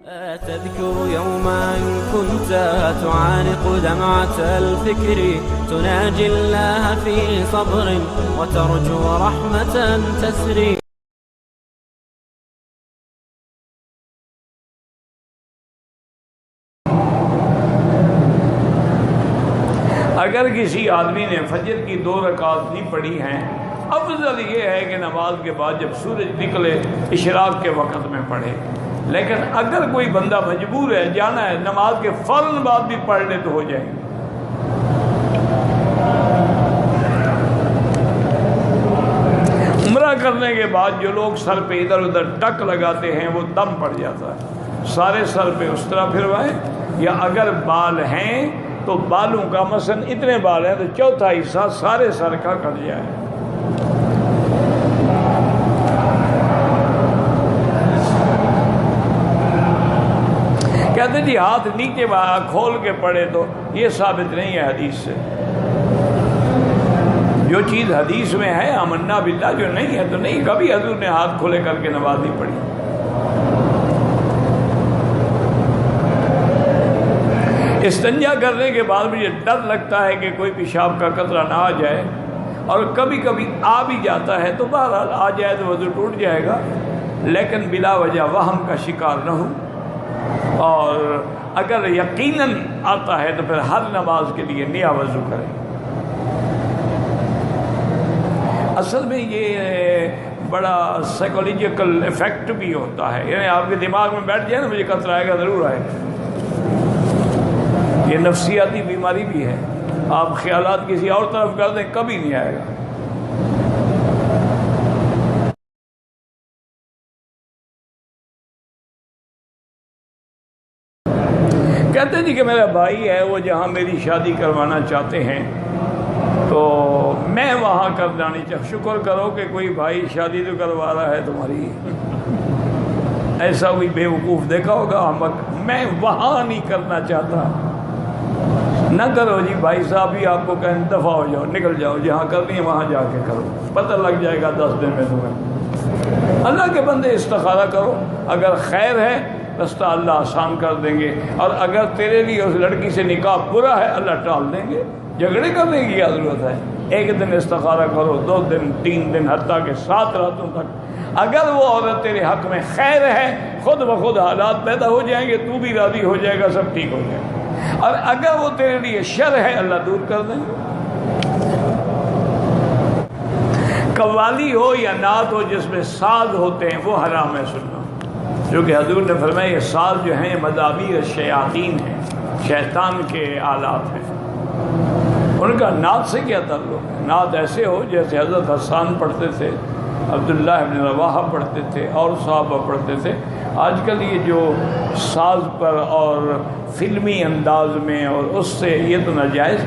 تذكر يوما كنت تعانق دمعة الفكر تناجي الله في صبر وترجو رحمة تسري. اگر کسی آدمی نے فجر کی 2 رکعات نہیں پڑھی ہیں، افضل یہ ہے کہ نماز کے بعد جب سورج نکلے اشراق کے وقت میں پڑھے. لیکن اگر کوئی بندہ مجبور ہے جانا ہے نماز کے فوراً بعد بھی پڑھ لے تو ہو جائے. عمرہ کرنے کے بعد جو لوگ سر پہ ادھر ادھر ٹک لگاتے ہیں وہ دم پڑ جاتا ہے. سارے سر پہ اس طرح پھروائیں، یا اگر بال ہیں تو بالوں کا مثلا اتنے بال ہیں تو چوتھا حصہ سارے سر کا کٹ جائے. کہتے جی ہاتھ نیچے کھول کے پڑے تو یہ ثابت نہیں ہے حدیث سے. جو چیز حدیث میں ہے آمنا باللہ، جو نہیں ہے تو نہیں. کبھی حضور نے ہاتھ کھولے کر کے نماز نہیں پڑھی. استنجا کرنے کے بعد مجھے ڈر لگتا ہے کہ کوئی پیشاب کا قطرہ نہ آ جائے، اور کبھی کبھی آ بھی جاتا ہے تو بہرحال آ جائے تو وضو ٹوٹ جائے گا، لیکن بلا وجہ وہم کا شکار نہ ہوں. اور اگر یقیناً آتا ہے تو پھر ہر نماز کے لیے نیا وضو کریں. اصل میں یہ بڑا سائیکولوجیکل ایفیکٹ بھی ہوتا ہے، یعنی آپ کے دماغ میں بیٹھ جائے نا مجھے قطرہ آئے گا ضرور آئے گا. یہ نفسیاتی بیماری بھی ہے. آپ خیالات کسی اور طرف کر دیں کبھی نہیں آئے گا. کہتے جی کہ میرا بھائی ہے وہ جہاں میری شادی کروانا چاہتے ہیں تو میں وہاں کر جانی چاہتا. شکر کرو کہ کوئی بھائی شادی تو کروا رہا ہے تمہاری. ایسا کوئی بے وقوف دیکھا ہوگا. میں وہاں نہیں کرنا چاہتا. نہ کرو جی بھائی صاحب ہی آپ کو کہیں دفع ہو جاؤ، نکل جاؤ، جہاں کرنی ہے وہاں جا کے کرو، پتہ لگ جائے گا 10 دن میں تمہیں. اللہ کے بندے استخارہ کرو، اگر خیر ہے رستہ اللہ آسان کر دیں گے، اور اگر تیرے لیے اس لڑکی سے نکاح برا ہے اللہ ٹال دیں گے. جھگڑے کرنے کی کیا ضرورت ہے؟ 1 دن استخارہ کرو، 2 دن، 3 دن، حتیٰ کہ 7 راتوں تک. اگر وہ عورت تیرے حق میں خیر ہے خود بخود حالات پیدا ہو جائیں گے، تو بھی راضی ہو جائے گا، سب ٹھیک ہو جائے گا. اور اگر وہ تیرے لیے شر ہے اللہ دور کر دیں گے. قوالی ہو یا نعت ہو جس میں ساز ہوتے ہیں وہ حرام ہے سننا، جو کہ حضور نے فرمایا یہ ساز جو ہیں مزامیر الشیاطین ہیں، شیطان کے آلات ہیں. ان کا نعت سے کیا تعلق ہے؟ نعت ایسے ہو جیسے حضرت حسان پڑھتے تھے، عبداللہ ابن رواحہ پڑھتے تھے، اور صحابہ پڑھتے تھے. آج کل یہ جو ساز پر اور فلمی انداز میں اور اس سے، یہ تو ناجائز